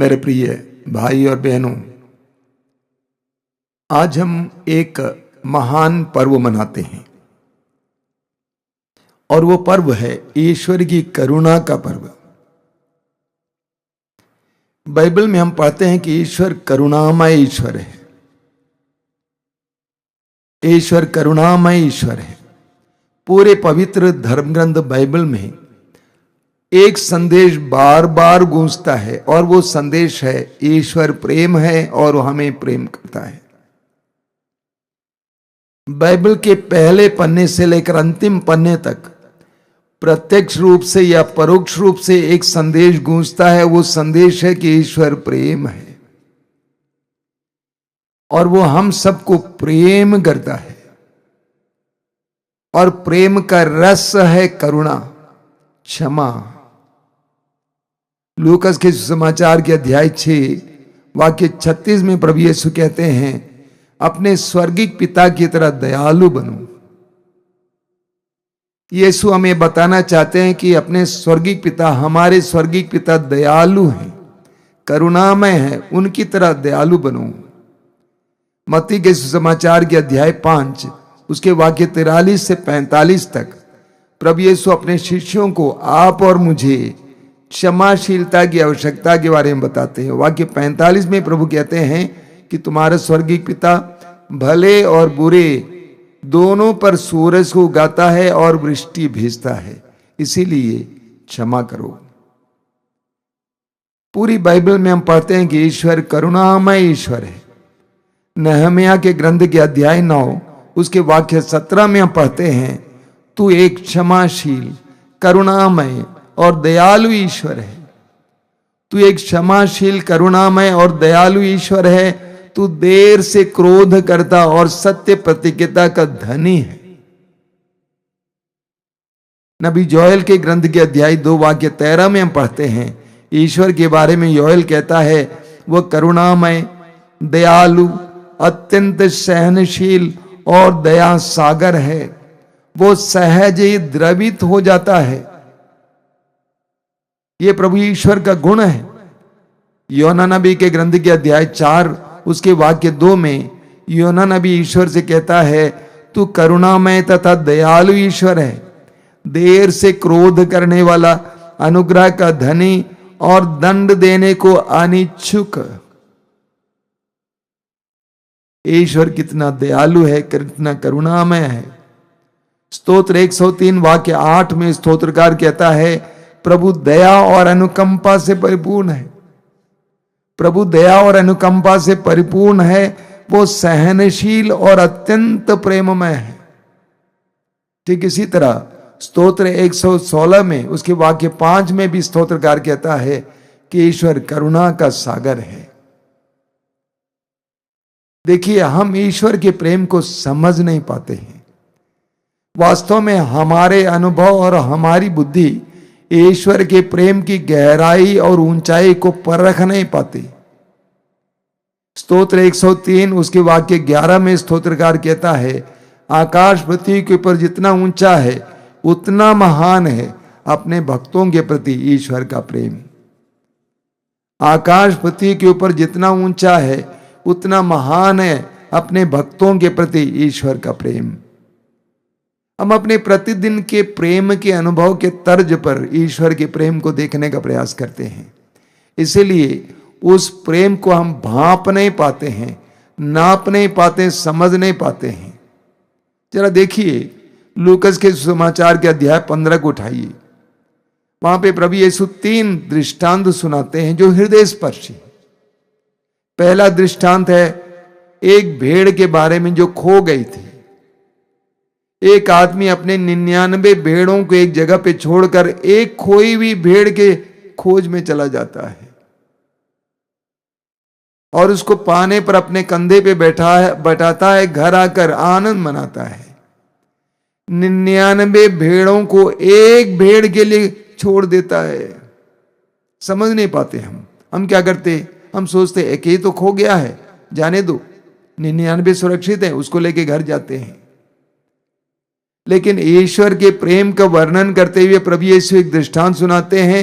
मेरे प्रिय भाई और बहनों, आज हम एक महान पर्व मनाते हैं और वो पर्व है ईश्वर की करुणा का पर्व। बाइबल में हम पढ़ते हैं कि ईश्वर करुणामय ईश्वर है। ईश्वर करुणामय ईश्वर है। पूरे पवित्र धर्म ग्रंथ बाइबल में एक संदेश बार बार गूंजता है और वो संदेश है ईश्वर प्रेम है और वो हमें प्रेम करता है। बाइबल के पहले पन्ने से लेकर अंतिम पन्ने तक प्रत्यक्ष रूप से या परोक्ष रूप से एक संदेश गूंजता है। वो संदेश है कि ईश्वर प्रेम है और वो हम सबको प्रेम करता है और प्रेम का रस है करुणा, क्षमा। लूकस के सुसमाचार के अध्याय 6 वाक्य 36 में प्रभु यीशु कहते हैं, अपने स्वर्गिक पिता की तरह दयालु बनो। यीशु हमें बताना चाहते हैं कि अपने स्वर्गिक पिता, हमारे स्वर्गिक पिता दयालु हैं, करुणामय हैं, उनकी तरह दयालु बनो। मत्ती के सुसमाचार के अध्याय 5 उसके वाक्य 43 से 45 तक प्रभु यीशु अपने शिष्यों को आप और मुझे क्षमाशीलता की आवश्यकता के बारे में बताते हैं। वाक्य 45 में प्रभु कहते हैं कि तुम्हारा स्वर्गीय पिता भले और बुरे दोनों पर सूरज को उगाता है और वृष्टि भेजता है, इसीलिए क्षमा करो। पूरी बाइबल में हम पढ़ते हैं कि ईश्वर करुणामय ईश्वर है। नहम्याह के ग्रंथ के अध्याय 9 उसके वाक्य 17 में हम पढ़ते हैं, तू एक क्षमाशील, करुणामय और दयालु ईश्वर है। तू एक क्षमाशील, करुणामय और दयालु ईश्वर है। तू देर से क्रोध करता और सत्य प्रतिज्ञता का धनी है। नबी योएल के ग्रंथ के अध्याय 2 वाक्य 13 में हम पढ़ते हैं, ईश्वर के बारे में योएल कहता है, वह करुणामय, दयालु, अत्यंत सहनशील और दया सागर है। वो सहज ही द्रवित हो जाता है। ये प्रभु ईश्वर का गुण है। योना नबी के ग्रंथ के अध्याय 4 उसके वाक्य 2 में योना नबी ईश्वर से कहता है, तू करुणामय तथा दयालु ईश्वर है, देर से क्रोध करने वाला, अनुग्रह का धनी और दंड देने को अनिच्छुक। ईश्वर कितना दयालु है, कितना करुणामय है। स्तोत्र 103 वाक्य 8 में स्तोत्रकार कहता है, प्रभु दया और अनुकंपा से परिपूर्ण है। प्रभु दया और अनुकंपा से परिपूर्ण है। वो सहनशील और अत्यंत प्रेममय है। ठीक इसी तरह स्तोत्र 116 में उसके वाक्य 5 में भी स्तोत्रकार कहता है कि ईश्वर करुणा का सागर है। देखिए, हम ईश्वर के प्रेम को समझ नहीं पाते हैं। वास्तव में हमारे अनुभव और हमारी बुद्धि ईश्वर के प्रेम की गहराई और ऊंचाई को परख नहीं पाती। स्तोत्र 103 उसके वाक्य 11 में स्तोत्रकार कहता है, आकाश पृथ्वी के ऊपर जितना ऊंचा है उतना महान है अपने भक्तों के प्रति ईश्वर का प्रेम। आकाश पृथ्वी के ऊपर जितना ऊंचा है उतना महान है अपने भक्तों के प्रति ईश्वर का प्रेम। हम अपने प्रतिदिन के प्रेम के अनुभव के तर्ज पर ईश्वर के प्रेम को देखने का प्रयास करते हैं। इसीलिए उस प्रेम को हम भांप नहीं पाते हैं, नाप नहीं पाते, समझ नहीं पाते हैं। जरा देखिए, लूकस के सुसमाचार के अध्याय 15 को उठाइए। वहां पे प्रभु यीशु 3 दृष्टांत सुनाते हैं जो हृदय स्पर्शी। पहला दृष्टांत है एक भेड़ के बारे में जो खो गई थी। एक आदमी अपने 99 भेड़ों को एक जगह पे छोड़कर एक खोई हुई भेड़ के खोज में चला जाता है और उसको पाने पर अपने कंधे पे बैठाता है, घर आकर आनंद मनाता है। 99 भेड़ों को एक भेड़ के लिए छोड़ देता है। समझ नहीं पाते हम क्या करते, हम सोचते एक ही तो खो गया है, जाने दो, 99 सुरक्षित है, उसको लेके घर जाते हैं। लेकिन ईश्वर के प्रेम का वर्णन करते हुए प्रभु यीशु एक दृष्टांत सुनाते हैं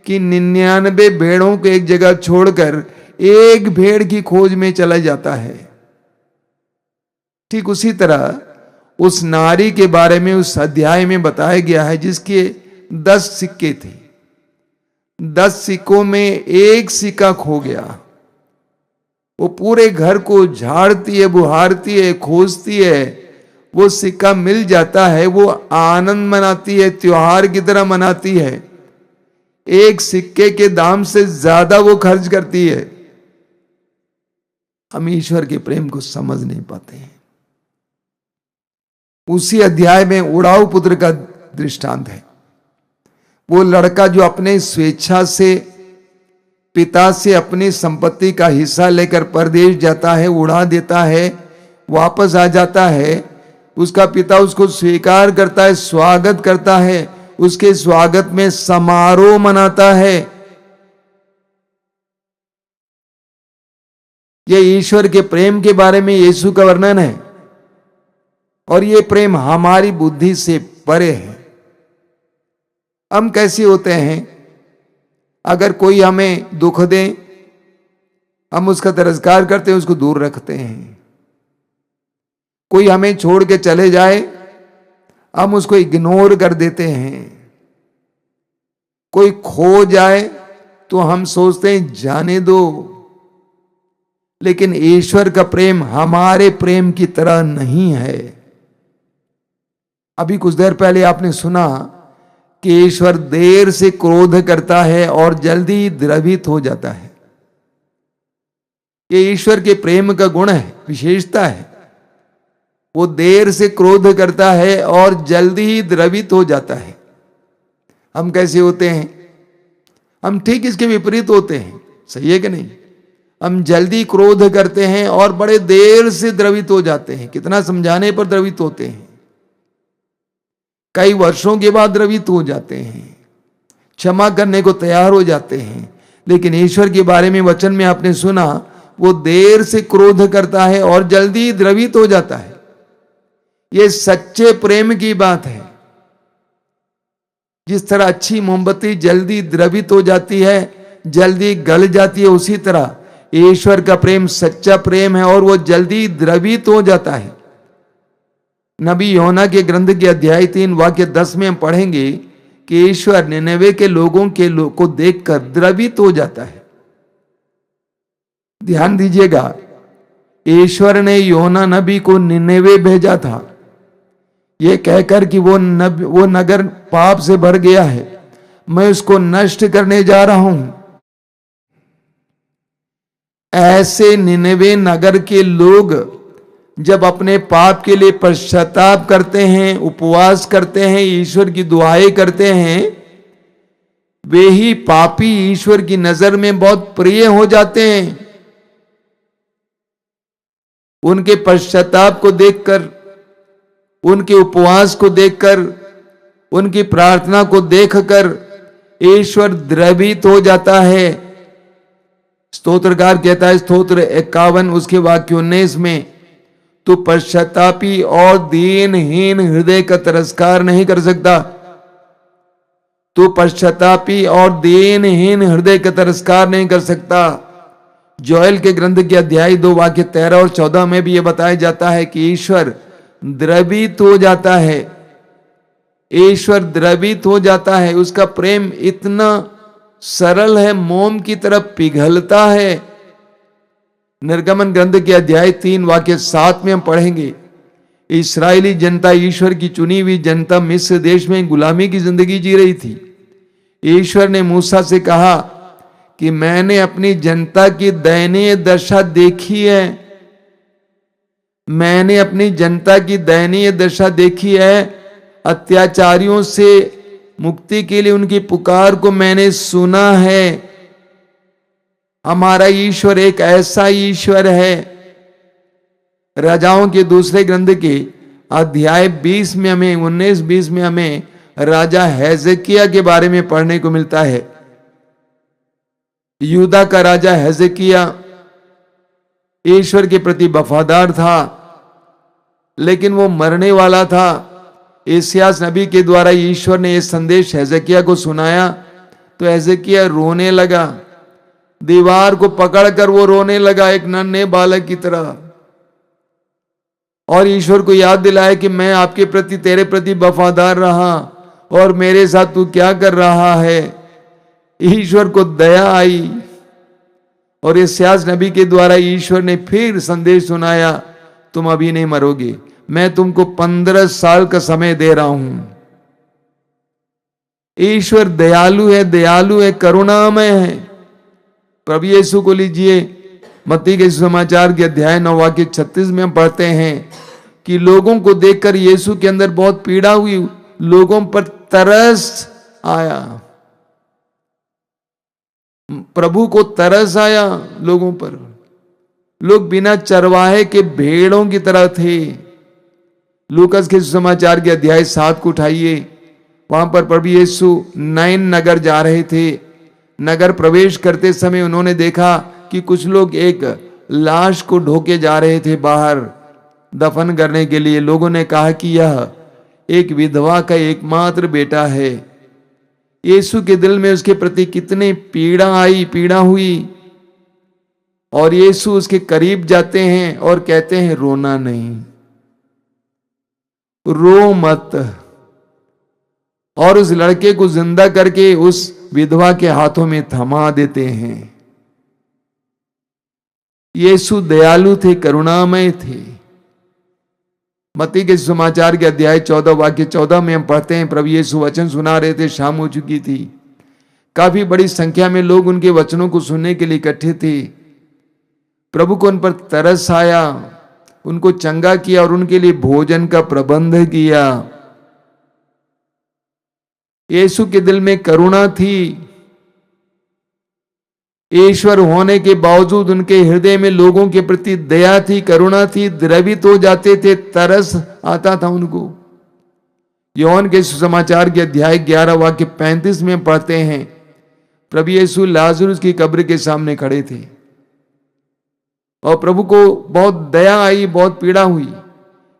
कि 99 भेड़ों को एक जगह छोड़कर एक भेड़ की खोज में चला जाता है। ठीक उसी तरह उस नारी के बारे में उस अध्याय में बताया गया है जिसके 10 सिक्के थे। 10 सिक्कों में एक सिक्का खो गया। वो पूरे घर को झाड़ती है, बुहारती है, खोजती है, वो सिक्का मिल जाता है। वो आनंद मनाती है, त्योहार की तरह मनाती है। एक सिक्के के दाम से ज्यादा वो खर्च करती है। हम ईश्वर के प्रेम को समझ नहीं पाते हैं। उसी अध्याय में उड़ाऊ पुत्र का दृष्टांत है। वो लड़का जो अपने स्वेच्छा से पिता से अपनी संपत्ति का हिस्सा लेकर परदेश जाता है, उड़ा देता है, वापस आ जाता है। उसका पिता उसको स्वीकार करता है, स्वागत करता है, उसके स्वागत में समारोह मनाता है। यह ईश्वर के प्रेम के बारे में यीशु का वर्णन है। और यह प्रेम हमारी बुद्धि से परे है। हम कैसे होते हैं? अगर कोई हमें दुख दे, हम उसका तिरस्कार करते हैं, उसको दूर रखते हैं। कोई हमें छोड़ के चले जाए, हम उसको इग्नोर कर देते हैं। कोई खो जाए तो हम सोचते हैं जाने दो। लेकिन ईश्वर का प्रेम हमारे प्रेम की तरह नहीं है। अभी कुछ देर पहले आपने सुना कि ईश्वर देर से क्रोध करता है और जल्दी द्रवित हो जाता है। ये ईश्वर के प्रेम का गुण है, विशेषता है। वो देर से क्रोध करता है और जल्दी ही द्रवित हो जाता है। हम कैसे होते हैं? हम ठीक इसके विपरीत होते हैं। सही है कि नहीं? हम जल्दी क्रोध करते हैं और बड़े देर से द्रवित हो जाते हैं। कितना समझाने पर द्रवित होते हैं, कई वर्षों के बाद द्रवित हो जाते हैं, क्षमा करने को तैयार हो जाते हैं। लेकिन ईश्वर के बारे में वचन में आपने सुना, वो देर से क्रोध करता है और जल्दी द्रवित हो जाता है। ये सच्चे प्रेम की बात है। जिस तरह अच्छी मोमबत्ती जल्दी द्रवित हो जाती है, जल्दी गल जाती है, उसी तरह ईश्वर का प्रेम सच्चा प्रेम है और वो जल्दी द्रवित हो जाता है। नबी योना के ग्रंथ के अध्याय 3 वाक्य 10 में हम पढ़ेंगे कि ईश्वर निनवे के लोगों को देखकर द्रवित हो जाता है। ध्यान दीजिएगा, ईश्वर ने योना नबी को निनवे भेजा था, यह कहकर कि वो नगर पाप से भर गया है, मैं उसको नष्ट करने जा रहा हूं। ऐसे निनवे नगर के लोग जब अपने पाप के लिए पश्चाताप करते हैं, उपवास करते हैं, ईश्वर की दुआएं करते हैं, वे ही पापी ईश्वर की नजर में बहुत प्रिय हो जाते हैं। उनके पश्चाताप को देखकर, उनके उपवास को देखकर, उनकी प्रार्थना को देखकर ईश्वर द्रवित हो जाता है। स्तोत्रकार कहता है, स्तोत्र 51 उसके वाक्य 19 में, तू पश्चातापी और दीनहीन हृदय का तिरस्कार नहीं कर सकता। तू पश्चातापी और दीनहीन हृदय का तिरस्कार नहीं कर सकता। जोएल के ग्रंथ के अध्याय 2 वाक्य 13 और 14 में भी यह बताया जाता है कि ईश्वर द्रवित हो जाता है। ईश्वर द्रवित हो जाता है। उसका प्रेम इतना सरल है, मोम की तरह पिघलता है। निर्गमन ग्रंथ के अध्याय 3 वाक्य 7 में हम पढ़ेंगे, इस्राएली जनता, ईश्वर की चुनी हुई जनता मिस्र देश में गुलामी की जिंदगी जी रही थी। ईश्वर ने मूसा से कहा कि मैंने अपनी जनता की दयनीय दशा देखी है, मैंने अपनी जनता की दयनीय दशा देखी है। अत्याचारियों से मुक्ति के लिए उनकी पुकार को मैंने सुना है। हमारा ईश्वर एक ऐसा ईश्वर है। राजाओं के दूसरे ग्रंथ के अध्याय 20 में हमें 19-20 में हमें राजा हेजेकिया के बारे में पढ़ने को मिलता है। यूदा का राजा हेजेकिया ईश्वर के प्रति वफादार था, लेकिन वो मरने वाला था। एशियास नबी के द्वारा ईश्वर ने यह संदेश हेजेकिया को सुनाया, तो ऐसे किया, रोने लगा, दीवार को पकड़कर वो रोने लगा एक नन्हे बालक की तरह, और ईश्वर को याद दिलाया कि मैं आपके प्रति, तेरे प्रति वफादार रहा और मेरे साथ तू क्या कर रहा है। ईश्वर को दया आई और इस्यास नबी के द्वारा ईश्वर ने फिर संदेश सुनाया, तुम अभी नहीं मरोगे, मैं तुमको 15 साल का समय दे रहा हूं। ईश्वर दयालु है, करुणामय है। प्रभु यीशु को लीजिए, मत्ती के समाचार के अध्याय 9 वाक्य 36 में हम पढ़ते हैं कि लोगों को देखकर यीशु के अंदर बहुत पीड़ा हुई, लोगों पर तरस आया, प्रभु को तरस आया लोगों पर। लोग बिना चरवाहे के भेड़ों की तरह थे। लूकास के समाचार के अध्याय 7 को उठाइए, वहां पर प्रभु यीशु नैन नगर जा रहे थे। नगर प्रवेश करते समय उन्होंने देखा कि कुछ लोग एक लाश को ढोके जा रहे थे बाहर दफन करने के लिए। लोगों ने कहा कि यह एक विधवा का एकमात्र बेटा है। यीशु के दिल में उसके प्रति कितने पीड़ा हुई, और यीशु उसके करीब जाते हैं और कहते हैं, रोना नहीं, रो मत, और उस लड़के को जिंदा करके उस विधवा के हाथों में थमा देते हैं। यीशु दयालु थे, करुणामय थे। मत्ती के समाचार के अध्याय 14 वाक्य 14 में हम पढ़ते हैं, प्रभु यीशु वचन सुना रहे थे, शाम हो चुकी थी, काफी बड़ी संख्या में लोग उनके वचनों को सुनने के लिए इकट्ठे थे। प्रभु को उन पर तरस आया, उनको चंगा किया और उनके लिए भोजन का प्रबंध किया। यीशु के दिल में करुणा थी। ईश्वर होने के बावजूद उनके हृदय में लोगों के प्रति दया थी, करुणा थी, द्रवित हो जाते थे, तरस आता था उनको। योहन के सुसमाचार के अध्याय 11 वाक्य 35 में पढ़ते हैं, प्रभु यीशु लाजरुस की कब्र के सामने खड़े थे और प्रभु को बहुत दया आई, बहुत पीड़ा हुई,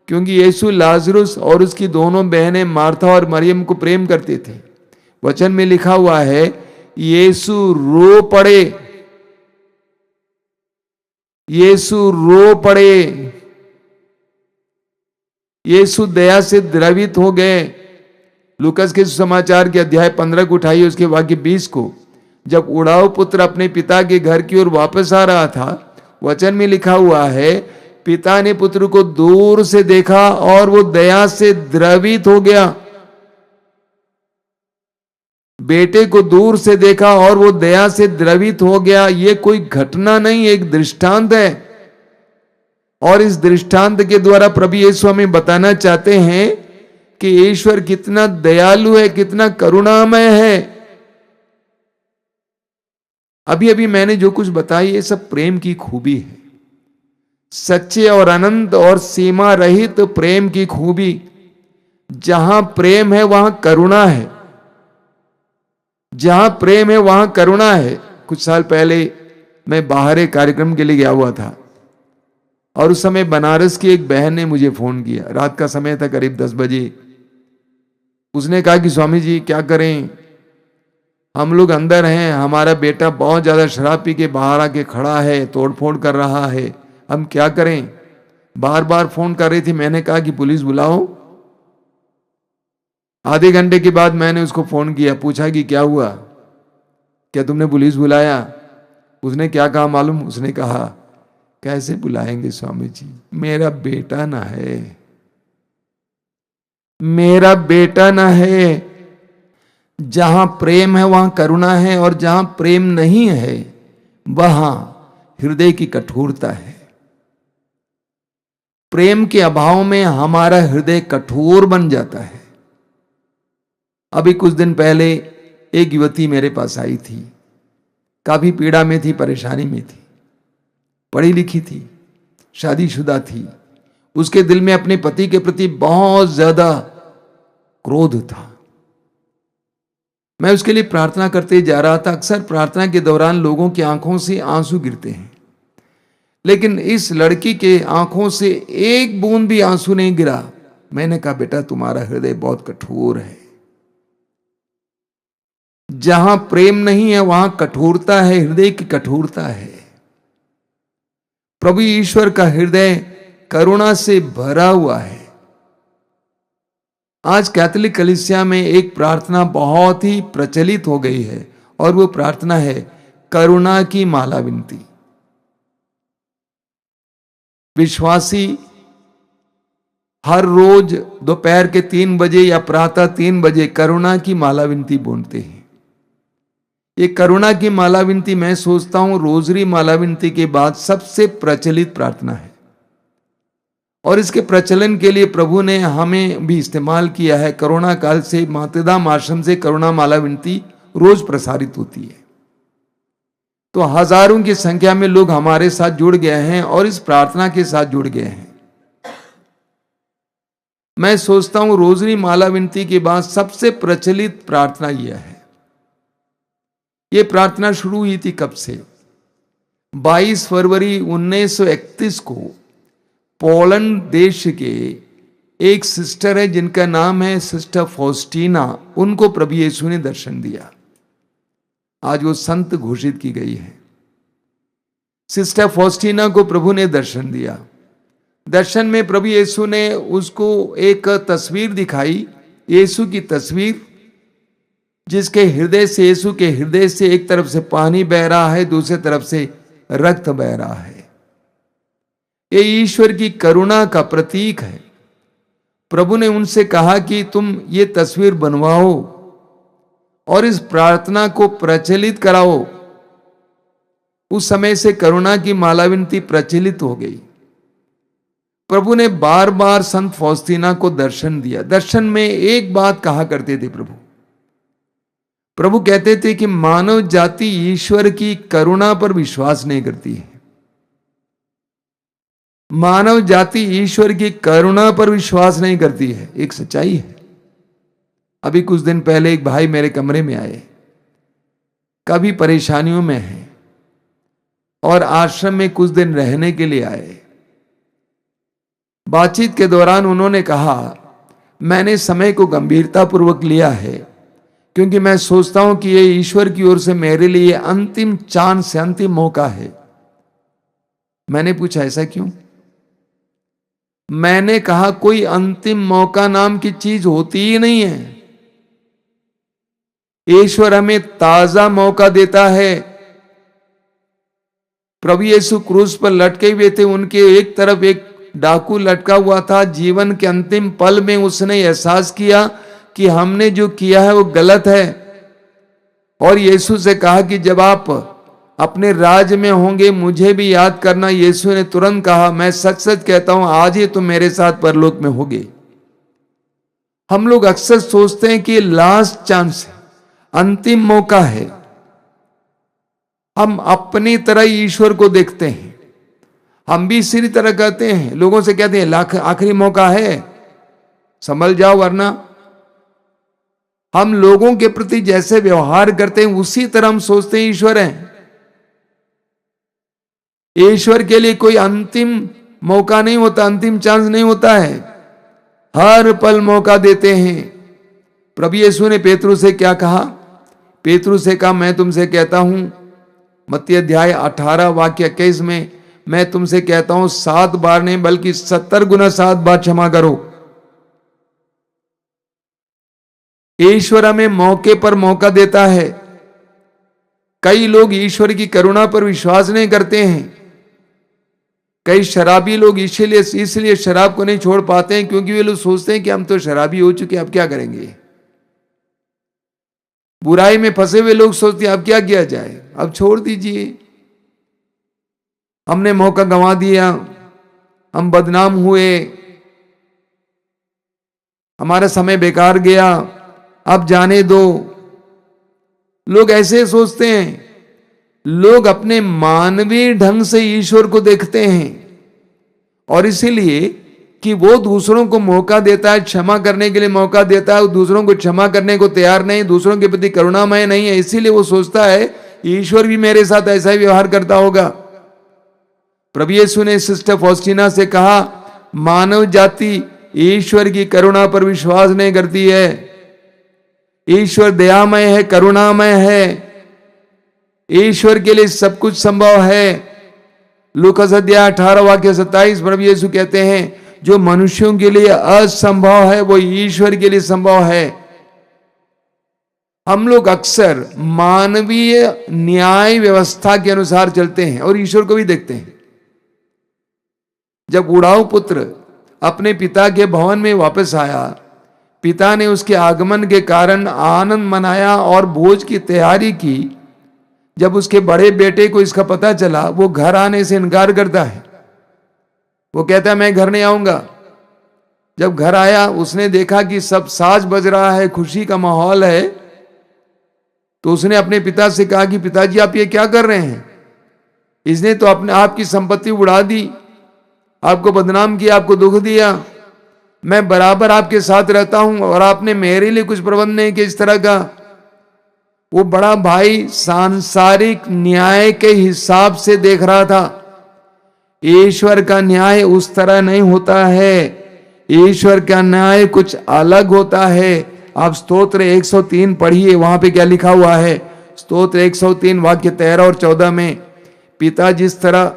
क्योंकि यीशु लाजरुस और उसकी दोनों बहनें मार्था और मरियम को प्रेम करते थे। वचन में लिखा हुआ है, यीशु रो पड़े, यीशु रो पड़े, यीशु दया से द्रवित हो गए। लूकास के समाचार के अध्याय 15 को उठाइए, उसके वाक्य 20 को। जब उड़ाऊ पुत्र अपने पिता के घर की ओर वापस आ रहा था, वचन में लिखा हुआ है, पिता ने पुत्र को दूर से देखा और वो दया से द्रवित हो गया। बेटे को दूर से देखा और वो दया से द्रवित हो गया। ये कोई घटना नहीं, एक दृष्टांत है। और इस दृष्टांत के द्वारा प्रभु यीशु हमें बताना चाहते हैं कि ईश्वर कितना दयालु है, कितना करुणामय है। अभी अभी मैंने जो कुछ बताया, ये सब प्रेम की खूबी है, सच्चे और अनंत और सीमा रहित प्रेम की खूबी। जहां प्रेम है वहां करुणा है, जहां प्रेम है वहां करुणा है। कुछ साल पहले मैं बाहर एक कार्यक्रम के लिए गया हुआ था और उस समय बनारस की एक बहन ने मुझे फोन किया। रात का समय था, करीब 10 बजे। उसने कहा कि स्वामी जी क्या करें, हम लोग अंदर हैं, हमारा बेटा बहुत ज्यादा शराब पी के बाहर आके खड़ा है, तोड़फोड़ कर रहा है, हम क्या करें। बार बार फोन कर रही थी। मैंने कहा कि पुलिस बुलाओ। आधे घंटे के बाद मैंने उसको फोन किया, पूछा कि क्या हुआ, क्या तुमने पुलिस बुलाया। उसने क्या कहा मालूम, उसने कहा, कैसे बुलाएंगे स्वामी जी, मेरा बेटा ना है, मेरा बेटा ना है। जहां प्रेम है वहां करुणा है, और जहां प्रेम नहीं है वहां हृदय की कठोरता है। प्रेम के अभाव में हमारा हृदय कठोर बन जाता है। अभी कुछ दिन पहले एक युवती मेरे पास आई थी, काफी पीड़ा में थी, परेशानी में थी, पढ़ी लिखी थी, शादीशुदा थी। उसके दिल में अपने पति के प्रति बहुत ज्यादा क्रोध था। मैं उसके लिए प्रार्थना करते जा रहा था। अक्सर प्रार्थना के दौरान लोगों की आंखों से आंसू गिरते हैं, लेकिन इस लड़की के आंखों से एक बूंद भी आंसू नहीं गिरा। मैंने कहा, बेटा तुम्हारा हृदय बहुत कठोर है। जहां प्रेम नहीं है वहां कठोरता है, हृदय की कठोरता है। प्रभु ईश्वर का हृदय करुणा से भरा हुआ है। आज कैथोलिक कलीसिया में एक प्रार्थना बहुत ही प्रचलित हो गई है और वो प्रार्थना है करुणा की माला विनती। विश्वासी हर रोज दोपहर के 3 बजे या प्रातः 3 बजे करुणा की माला विनती बोलते हैं। ये करुणा की माला विनती मैं सोचता हूं रोजरी माला विनती के बाद सबसे प्रचलित प्रार्थना है और इसके प्रचलन के लिए प्रभु ने हमें भी इस्तेमाल किया है। कोरोना काल से मातृधाम आश्रम से करुणा माला विनती रोज प्रसारित होती है, तो हजारों की संख्या में लोग हमारे साथ जुड़ गए हैं और इस प्रार्थना के साथ जुड़ गए हैं। मैं सोचता हूं रोजरी माला विनती के बाद सबसे प्रचलित प्रार्थना यह है। यह प्रार्थना शुरू हुई थी कब से? 22 फरवरी 1931 को पोलैंड देश के एक सिस्टर है जिनका नाम है सिस्टर फॉस्टीना, उनको प्रभु यीशु ने दर्शन दिया। आज वो संत घोषित की गई है। सिस्टर फॉस्टीना को प्रभु ने दर्शन दिया। दर्शन में प्रभु यीशु ने उसको एक तस्वीर दिखाई, यीशु की तस्वीर, जिसके हृदय से, यीशु के हृदय से एक तरफ से पानी बह रहा है, दूसरी तरफ से रक्त बह रहा है। ये ईश्वर की करुणा का प्रतीक है। प्रभु ने उनसे कहा कि तुम ये तस्वीर बनवाओ और इस प्रार्थना को प्रचलित कराओ। उस समय से करुणा की माला विनती प्रचलित हो गई। प्रभु ने बार बार संत फौस्तीना को दर्शन दिया। दर्शन में एक बात कहा करते थे प्रभु कहते थे कि मानव जाति ईश्वर की करुणा पर विश्वास नहीं करती है। मानव जाति ईश्वर की करुणा पर विश्वास नहीं करती है, एक सच्चाई है। अभी कुछ दिन पहले एक भाई मेरे कमरे में आए, कभी परेशानियों में हैं और आश्रम में कुछ दिन रहने के लिए आए। बातचीत के दौरान उन्होंने कहा, मैंने समय को गंभीरतापूर्वक लिया है क्योंकि मैं सोचता हूं कि यह ईश्वर की ओर से मेरे लिए अंतिम चांस है, अंतिम मौका है। मैंने पूछा ऐसा क्यों? मैंने कहा कोई अंतिम मौका नाम की चीज होती ही नहीं है। ईश्वर हमें ताजा मौका देता है। प्रभु यीशु क्रूस पर लटके हुए थे, उनके एक तरफ एक डाकू लटका हुआ था। जीवन के अंतिम पल में उसने एहसास किया कि हमने जो किया है वो गलत है और यीशु से कहा कि जब आप अपने राज में होंगे मुझे भी याद करना। यीशु ने तुरंत कहा, मैं सच सच कहता हूं आज ही तुम मेरे साथ परलोक में होगे। हम लोग अक्सर सोचते हैं कि लास्ट चांस है, अंतिम मौका है। हम अपनी तरह ईश्वर को देखते हैं। हम भी इसी तरह कहते हैं, लोगों से कहते हैं आखिरी मौका है, संभल जाओ वरना। हम लोगों के प्रति जैसे व्यवहार करते हैं उसी तरह हम सोचते हैं ईश्वर है। ईश्वर के लिए कोई अंतिम मौका नहीं होता, अंतिम चांस नहीं होता है। हर पल मौका देते हैं। प्रभु यीशु ने पेतरू से क्या कहा? पेतरू से कहा, मैं तुमसे कहता हूं, मत्ती अध्याय 18 वाक्य 21 में, मैं तुमसे कहता हूं 7 बार नहीं बल्कि 70 गुना 7 बार क्षमा करो। ईश्वर हमें मौके पर मौका देता है। कई लोग ईश्वर की करुणा पर विश्वास नहीं करते हैं। कई शराबी लोग इसलिए शराब को नहीं छोड़ पाते हैं क्योंकि वे लोग सोचते हैं कि हम तो शराबी हो चुके, अब क्या करेंगे। बुराई में फंसे हुए लोग सोचते हैं अब क्या किया जाए, अब छोड़ दीजिए, हमने मौका गंवा दिया, हम बदनाम हुए, हमारा समय बेकार गया, अब जाने दो। लोग ऐसे सोचते हैं। लोग अपने मानवीय ढंग से ईश्वर को देखते हैं और इसीलिए कि वो दूसरों को मौका देता है, क्षमा करने के लिए मौका देता है, दूसरों को क्षमा करने को तैयार नहीं, दूसरों के प्रति करुणामय नहीं है, इसीलिए वो सोचता है ईश्वर भी मेरे साथ ऐसा ही व्यवहार करता होगा। प्रभु यीशु ने सिस्टर फॉस्टीना से कहा, मानव जाति ईश्वर की करुणा पर विश्वास नहीं करती है। ईश्वर दयामय है, करुणामय है, ईश्वर के लिए सब कुछ संभव है। लूका 18 वाक्य 27 प्रभु यीशु कहते हैं जो मनुष्यों के लिए असंभव है वो ईश्वर के लिए संभव है। हम लोग अक्सर मानवीय न्याय व्यवस्था के अनुसार चलते हैं और ईश्वर को भी देखते हैं। जब उड़ाऊ पुत्र अपने पिता के भवन में वापस आया, पिता ने उसके आगमन के कारण आनंद मनाया और भोज की तैयारी की। जब उसके बड़े बेटे को इसका पता चला, वो घर आने से इनकार करता है। वो कहता है मैं घर नहीं आऊंगा। जब घर आया, उसने देखा कि सब साज बज रहा है, खुशी का माहौल है, तो उसने अपने पिता से कहा कि पिताजी आप ये क्या कर रहे हैं? इसने तो अपने आपकी संपत्ति उड़ा दी, आपको बदनाम किया, आपको दुख दिया। मैं बराबर आपके साथ रहता हूं और आपने मेरे लिए कुछ प्रबंध नहीं किया इस तरह का। वो बड़ा भाई सांसारिक न्याय के हिसाब से देख रहा था। ईश्वर का न्याय उस तरह नहीं होता है, ईश्वर का न्याय कुछ अलग होता है। आप स्तोत्र 103 पढ़िए, वहां पे क्या लिखा हुआ है। स्तोत्र 103 वाक्य 13 और 14 में पिता जिस तरह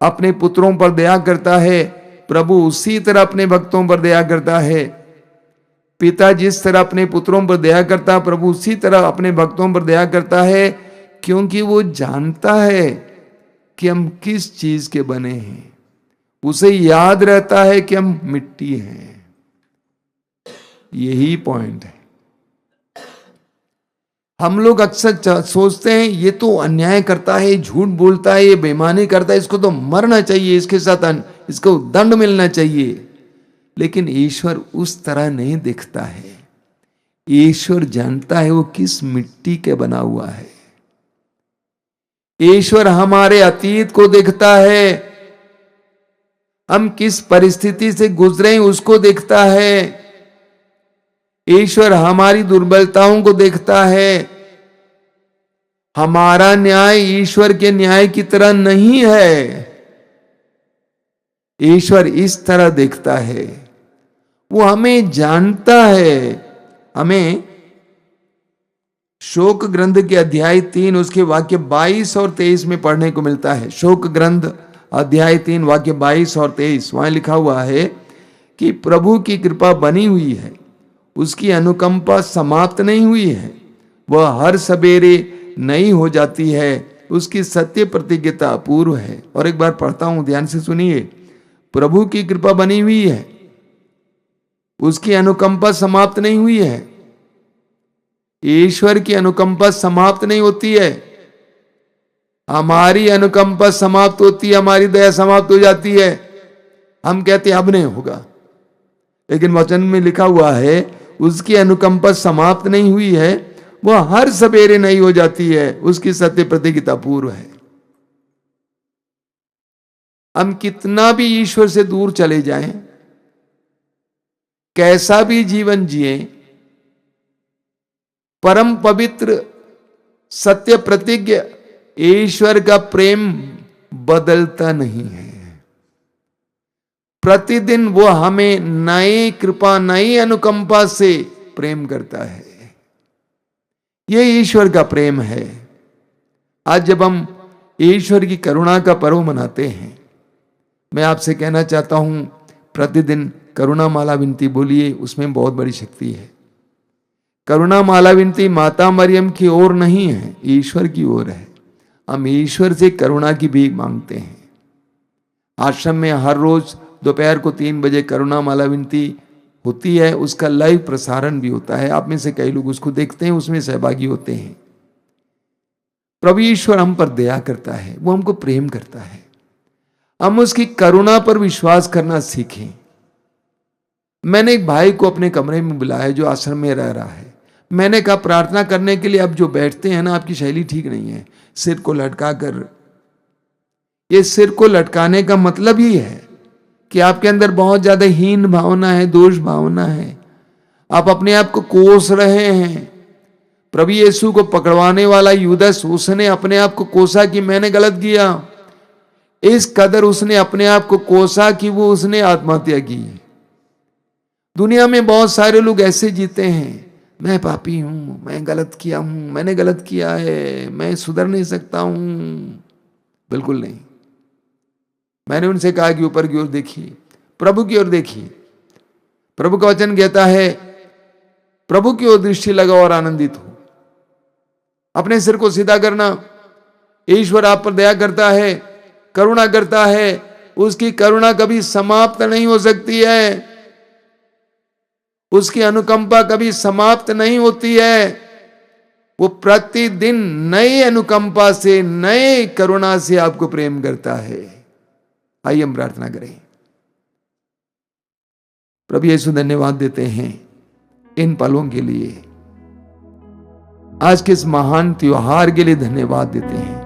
अपने पुत्रों पर दया करता है, प्रभु उसी तरह अपने भक्तों पर दया करता है। पिता जिस तरह अपने पुत्रों पर दया करता है, प्रभु उसी तरह अपने भक्तों पर दया करता है, क्योंकि वो जानता है कि हम किस चीज के बने हैं। उसे याद रहता है कि हम मिट्टी हैं। यही पॉइंट है। हम लोग अक्सर सोचते हैं ये तो अन्याय करता है, झूठ बोलता है, ये बेईमानी करता है, इसको तो मरना चाहिए, इसके साथ इसको दंड मिलना चाहिए। लेकिन ईश्वर उस तरह नहीं दिखता है। ईश्वर जानता है वो किस मिट्टी के बना हुआ है। ईश्वर हमारे अतीत को देखता है, हम किस परिस्थिति से गुजरे उसको देखता है। ईश्वर हमारी दुर्बलताओं को देखता है। हमारा न्याय ईश्वर के न्याय की तरह नहीं है। ईश्वर इस तरह देखता है, वो हमें जानता है। हमें शोक ग्रंथ के अध्याय 3 उसके वाक्य 22 और 23 में पढ़ने को मिलता है। शोक ग्रंथ अध्याय 3 वाक्य 22 और 23 वहां लिखा हुआ है कि प्रभु की कृपा बनी हुई है, उसकी अनुकंपा समाप्त नहीं हुई है, वह हर सवेरे नई हो जाती है, उसकी सत्य प्रतिज्ञता अपूर्व है। और एक बार पढ़ता हूं, ध्यान से सुनिए। प्रभु की कृपा बनी हुई है, उसकी अनुकंपा समाप्त नहीं हुई है। ईश्वर की अनुकंपा समाप्त नहीं होती है, हमारी अनुकंपा समाप्त होती है, हमारी दया समाप्त हो जाती है। हम कहते हैं अब नहीं होगा, लेकिन वचन में लिखा हुआ है उसकी अनुकंपा समाप्त नहीं हुई है, वह हर सवेरे नई हो जाती है, उसकी सत्य प्रतिज्ञता पूर्व है। हम कितना भी ईश्वर से दूर चले जाएं, कैसा भी जीवन जिए, परम पवित्र सत्य प्रतिज्ञ ईश्वर का प्रेम बदलता नहीं है। प्रतिदिन वो हमें नई कृपा, नई अनुकंपा से प्रेम करता है। ये ईश्वर का प्रेम है। आज जब हम ईश्वर की करुणा का पर्व मनाते हैं, मैं आपसे कहना चाहता हूं प्रतिदिन करुणा माला विनती बोलिए, उसमें बहुत बड़ी शक्ति है। करुणा माला विनती माता मरियम की ओर नहीं है, ईश्वर की ओर है। हम ईश्वर से करुणा की भीख मांगते हैं। आश्रम में हर रोज दोपहर को 3 बजे करुणा माला विनती होती है, उसका लाइव प्रसारण भी होता है। आप में से कई लोग उसको देखते हैं, उसमें सहभागी होते हैं। प्रभु ईश्वर हम पर दया करता है, वो हमको प्रेम करता है। हम उसकी करुणा पर विश्वास करना सीखें। मैंने एक भाई को अपने कमरे में बुलाया जो आश्रम में रह रहा है। मैंने कहा प्रार्थना करने के लिए आप जो बैठते हैं ना, आपकी शैली ठीक नहीं है, सिर को लटका कर। ये सिर को लटकाने का मतलब ही है कि आपके अंदर बहुत ज्यादा हीन भावना है, दोष भावना है, आप अपने आप को कोस रहे हैं। प्रभु यीशु को पकड़वाने वाला यूदस, उसने अपने आप को कोसा कि मैंने गलत किया। इस कदर उसने अपने आप को कोसा कि वो उसने आत्महत्या की। दुनिया में बहुत सारे लोग ऐसे जीते हैं, मैं पापी हूं, मैं गलत किया हूं, मैंने गलत किया है, मैं सुधर नहीं सकता हूं। बिल्कुल नहीं। मैंने उनसे कहा कि ऊपर की ओर देखिए, प्रभु की ओर देखिए। प्रभु का वचन कहता है प्रभु की ओर दृष्टि लगाओ और आनंदित हो। अपने सिर को सीधा करना। ईश्वर आप पर दया करता है, करुणा करता है। उसकी करुणा कभी समाप्त नहीं हो सकती है, उसकी अनुकंपा कभी समाप्त नहीं होती है। वो प्रतिदिन नई अनुकंपा से, नए करुणा से आपको प्रेम करता है। आइए हम प्रार्थना करें। प्रभु यीशु, धन्यवाद देते हैं इन पलों के लिए, आज के इस महान त्योहार के लिए धन्यवाद देते हैं।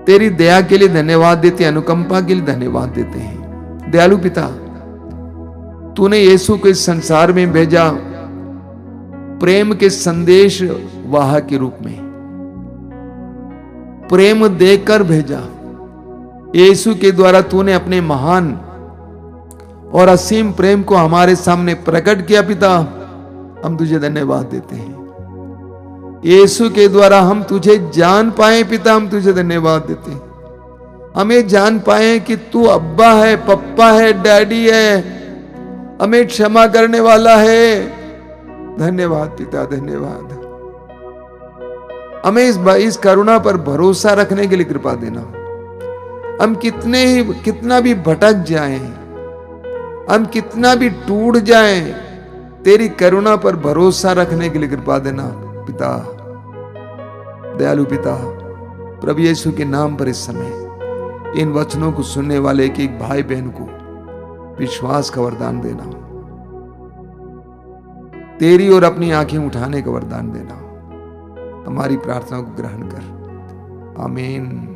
तेरी दया के लिए धन्यवाद देते हैं, अनुकंपा के लिए धन्यवाद देते हैं। दयालु पिता, तूने यीशु को इस संसार में भेजा प्रेम के संदेश वाहक के रूप में, प्रेम देकर भेजा। यीशु के द्वारा तूने अपने महान और असीम प्रेम को हमारे सामने प्रकट किया। पिता, हम तुझे धन्यवाद देते हैं। यीशु के द्वारा हम तुझे जान पाए। पिता, हम तुझे धन्यवाद देते हैं। हमें जान पाए कि तू अब्बा है, पप्पा है, डैडी है, हमें क्षमा करने वाला है। धन्यवाद पिता, धन्यवाद। हमें इस करुणा पर भरोसा रखने के लिए कृपा देना। हम कितना भी भटक जाएं, हम कितना भी टूट जाएं, तेरी करुणा पर भरोसा रखने के लिए कृपा देना पिता। दयालु पिता, प्रभु यीशु के नाम पर इस समय इन वचनों को सुनने वाले एक एक भाई बहन को विश्वास का वरदान देना, तेरी और अपनी आंखें उठाने का वरदान देना। हमारी प्रार्थना को ग्रहण कर। आमीन।